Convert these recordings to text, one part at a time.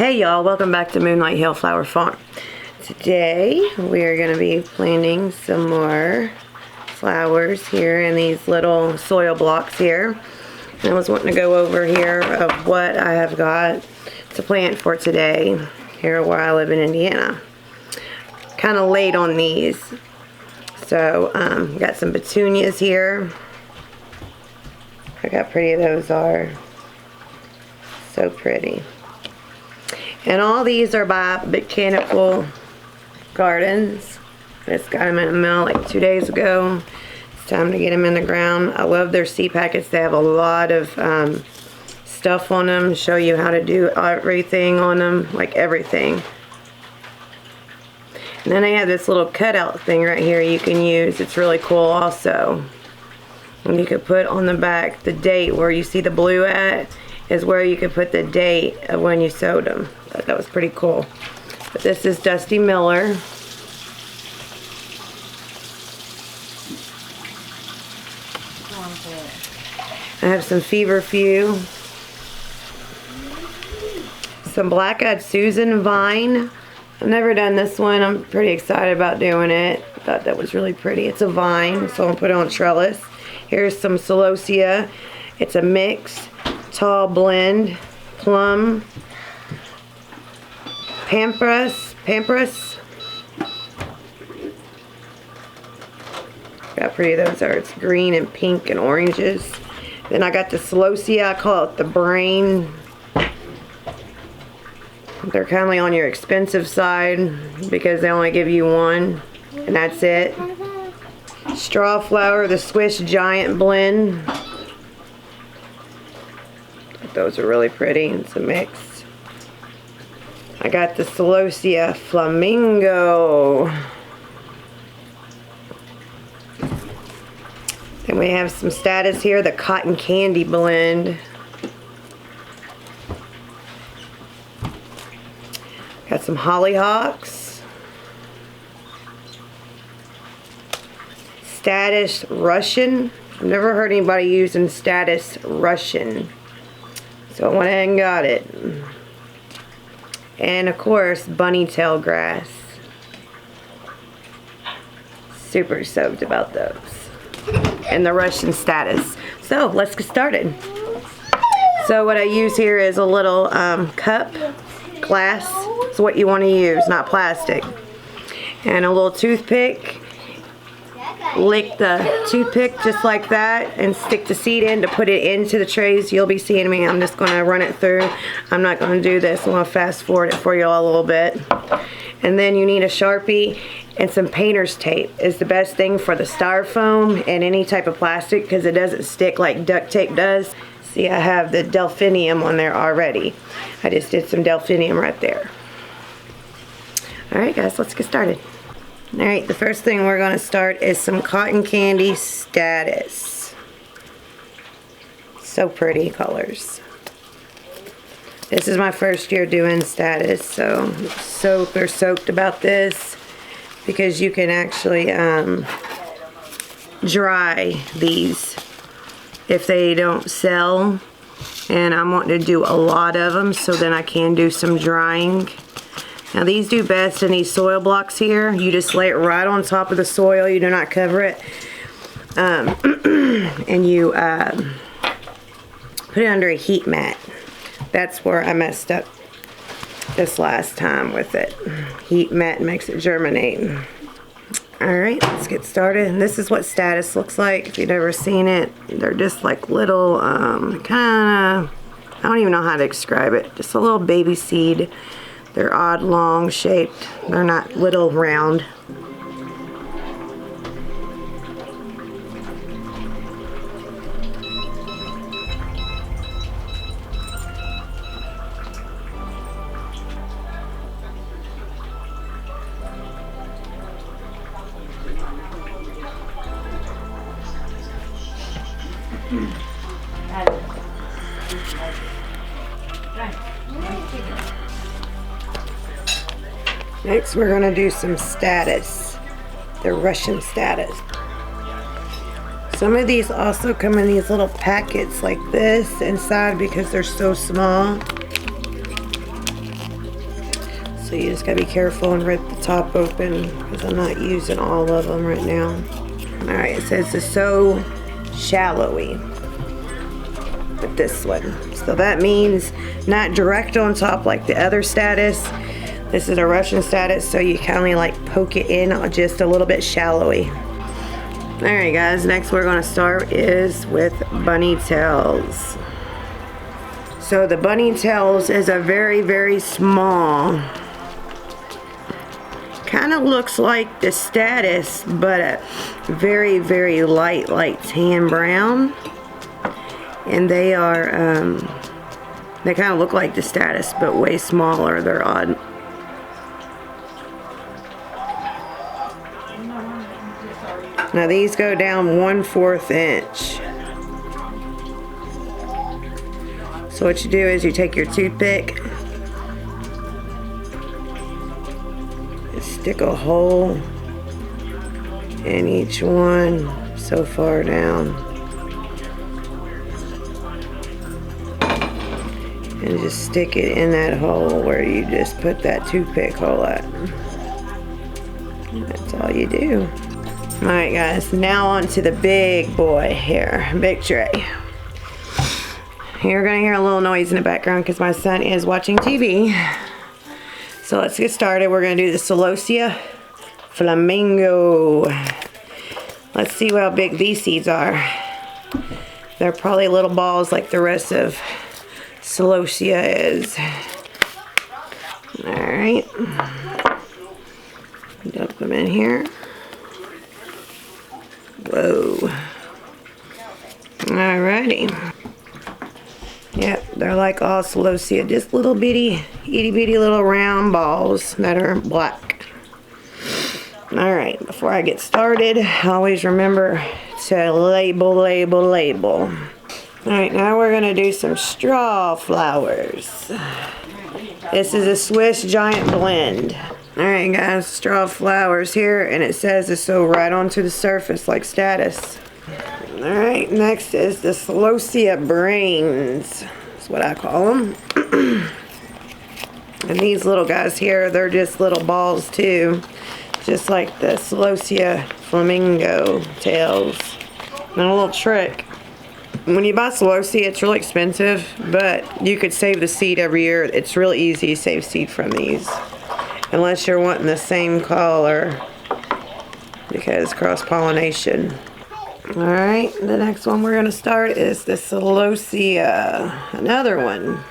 Hey y'all, welcome back to Moonlight Flower Farm. Today we are going to be planting some more flowers here in these little soil blocks here. And I was wanting to go over here of what I have got to plant for today here where I live in Indiana. Kind of late on these. So got some petunias here. Look how pretty those are. So pretty. And all these are by Botanical Gardens. I just got them in the mail like 2 days ago. It's time to get them in the ground. I love their seed packets. They have a lot of stuff on them. Show you how to do everything on them, like everything. And then they have this little cutout thing right here you can use. It's really cool also. And you could put on the back the date where you see the blue at is where you could put the date of when you sowed them. I thought that was pretty cool. But this is Dusty Miller. I have some feverfew. Some black-eyed Susan vine. I've never done this one. I'm pretty excited about doing it. I thought that was really pretty. It's a vine, so I'll put it on trellis. Here's some celosia. It's a mix. Tall blend, plum, pampas. Look how pretty those are. It's green and pink and oranges. Then I got the celosia. I call it the brain. They're kind of on your expensive side because they only give you one, and that's it. Straw flower, the Swiss Giant blend. Those are really pretty. It's a mix. I got the Celosia Flamingo. Then we have some status here, the Cotton Candy blend. Got some hollyhocks. Status Russian. I've never heard anybody using Status Russian. So I went ahead and got it. And of course, bunny tail grass. Super stoked about those. And the Russian Status. So let's get started. So what I use here is a little cup, glass. It's what you want to use, not plastic. And a little toothpick. Lick the toothpick just like that and stick the seed in to put it into the trays. You'll be seeing me. I'm just going to run it through. I'm not going to do this. I'm going to fast forward it for you all a little bit. And then you need a Sharpie and some painter's tape. Is the best thing for the styrofoam and any type of plastic because it doesn't stick like duct tape does. See, I have the delphinium on there already. I just did some delphinium right there. Alright guys, let's get started. Alright, the first thing we're going to start is some cotton candy Status. So pretty colors. This is my first year doing Status, so I'm super soaked about this because you can actually dry these if they don't sell. And I'm wanting to do a lot of them so then I can do some drying. Now these do best in these soil blocks here. You just lay it right on top of the soil. You do not cover it. And you put it under a heat mat. That's where I messed up this last time with it. Heat mat makes it germinate. Alright, let's get started. And this is what Status looks like. If you've never seen it, they're just like little, I don't even know how to describe it. Just a little baby seed. They're odd, long shaped. They're not little round. Next, we're going to do some status, the Russian status. Some of these also come in these little packets like this inside because they're so small. So you just gotta be careful and rip the top open because I'm not using all of them right now. Alright, it says it's so shallowy with this one. So that means not direct on top like the other status. This is a Russian status, so you kind of like poke it in just a little bit shallowy. Alright guys, next we're going to start is with bunny tails. So the bunny tails is a very, very small, kind of looks like the status, but a very, very light, like tan brown. And they are, they kind of look like the status, but way smaller. They're odd. Now these go down 1/4 inch. So what you do is you take your toothpick, stick a hole in each one so far down, and just stick it in that hole where you just put that toothpick hole at. That's all you do. Alright guys, now on to the big boy here, big tray. You're gonna hear a little noise in the background because my son is watching TV. So let's get started. We're gonna do the Celosia Flamingo. Let's see how big these seeds are. They're probably little balls like the rest of Celosia is. Alright. Dump them in here. Whoa. Alrighty. Yep, they're like all Celosia, just little bitty, itty bitty little round balls that are black. Alright, before I get started, always remember to label, label, label. Alright, now we're going to do some straw flowers. This is a Swiss Giant Blend. Alright guys, straw flowers here, and it says it's so right onto the surface like status. Alright, next is the Celosia Brains. That's what I call them. And these little guys here, they're just little balls too. Just like the Celosia Flamingo tails. And a little trick. When you buy Celosia, it's really expensive, but you could save the seed every year. It's really easy to save seed from these. Unless you're wanting the same color, because cross-pollination. Alright, the next one we're going to start is the Celosia. Another one.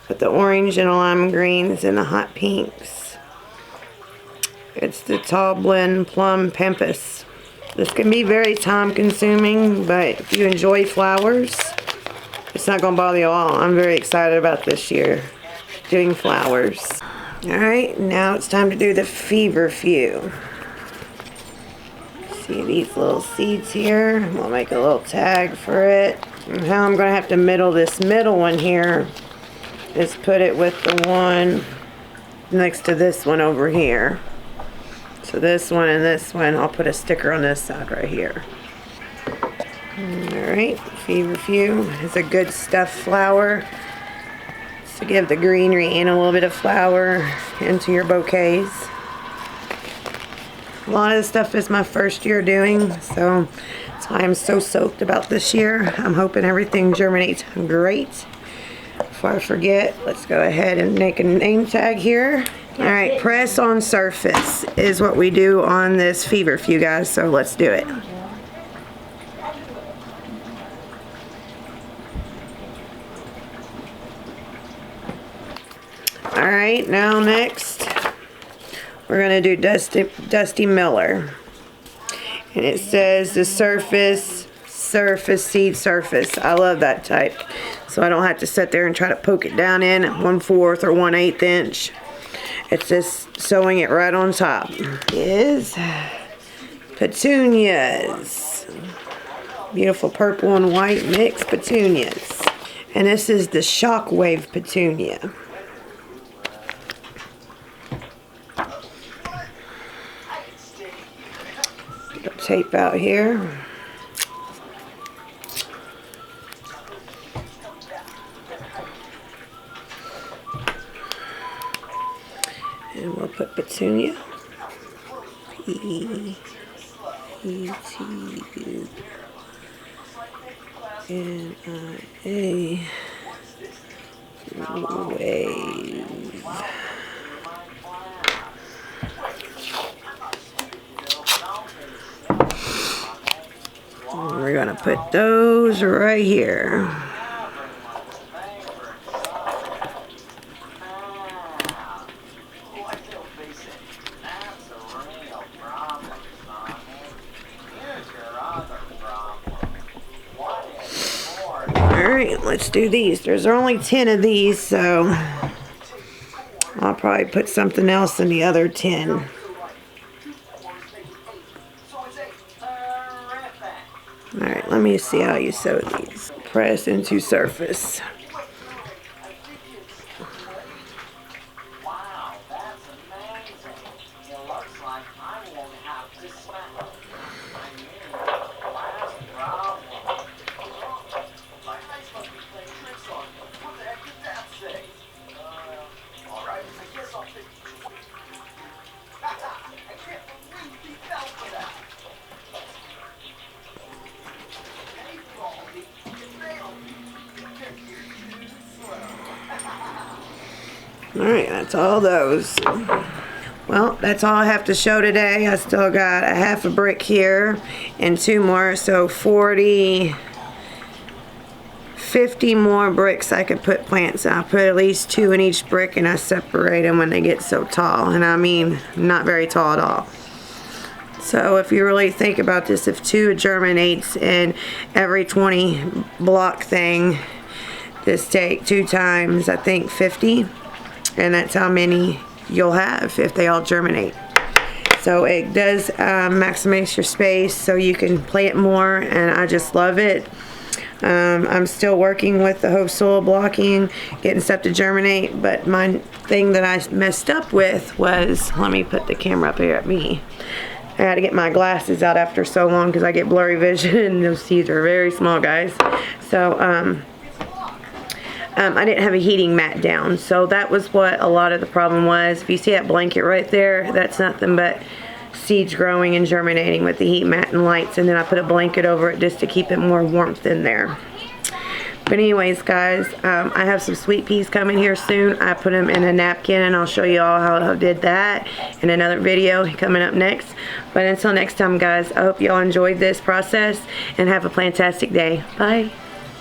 With the orange and lime greens and the hot pinks. It's the Tall Blend Plum Pampas. This can be very time consuming, but if you enjoy flowers, it's not going to bother you at all. I'm very excited about this year doing flowers. Alright, now it's time to do the Feverfew. See these little seeds here? We'll make a little tag for it. And how I'm going to have to middle this middle one here is put it with the one next to this one over here. So this one and this one, I'll put a sticker on this side right here. Alright, Feverfew is a good stuffed flower to give the greenery and a little bit of flower into your bouquets. A lot of this stuff is my first year doing, so that's why I'm so soaked about this year. I'm hoping everything germinates great. Before I forget, let's go ahead and make a name tag here. Alright, press on surface is what we do on this Feverfew, guys, so let's do it. Alright, now next we're going to do Dusty Miller. And it says the surface seed surface. I love that type. So I don't have to sit there and try to poke it down in 1/4 or 1/8 inch. It's just sewing it right on top. Is petunias. Beautiful purple and white mixed petunias. And this is the Shockwave petunia. Put tape out here. And we'll put petunia. P-E-T-U-N-I-A. Wave. We're going to put those right here. Alright, let's do these. There's only 10 of these, so I'll probably put something else in the other 10. Alright, let me see how you sew these. Press into surface. Alright, that's all those. Well, that's all I have to show today. I still got a half a brick here and 2 more, so 40, 50 more bricks I could put plants in. I put at least 2 in each brick and I separate them when they get so tall. And I mean, not very tall at all. So if you really think about this, if 2 germinates in every 20 block thing, just take 2 times, I think 50. And that's how many you'll have if they all germinate. So it does maximize your space so you can plant more, and I just love it. I'm still working with the whole soil blocking, getting stuff to germinate, but my thing that I messed up with was, let me put the camera up here at me. I had to get my glasses out after so long because I get blurry vision and those seeds are very small, guys. So I didn't have a heating mat down, so that was what a lot of the problem was. If you see that blanket right there, that's nothing but seeds growing and germinating with the heat mat and lights, and then I put a blanket over it just to keep it more warmth in there. But anyways, guys, I have some sweet peas coming here soon. I put them in a napkin, and I'll show you all how I did that in another video coming up next. But until next time, guys, I hope y'all enjoyed this process and have a fantastic day. Bye.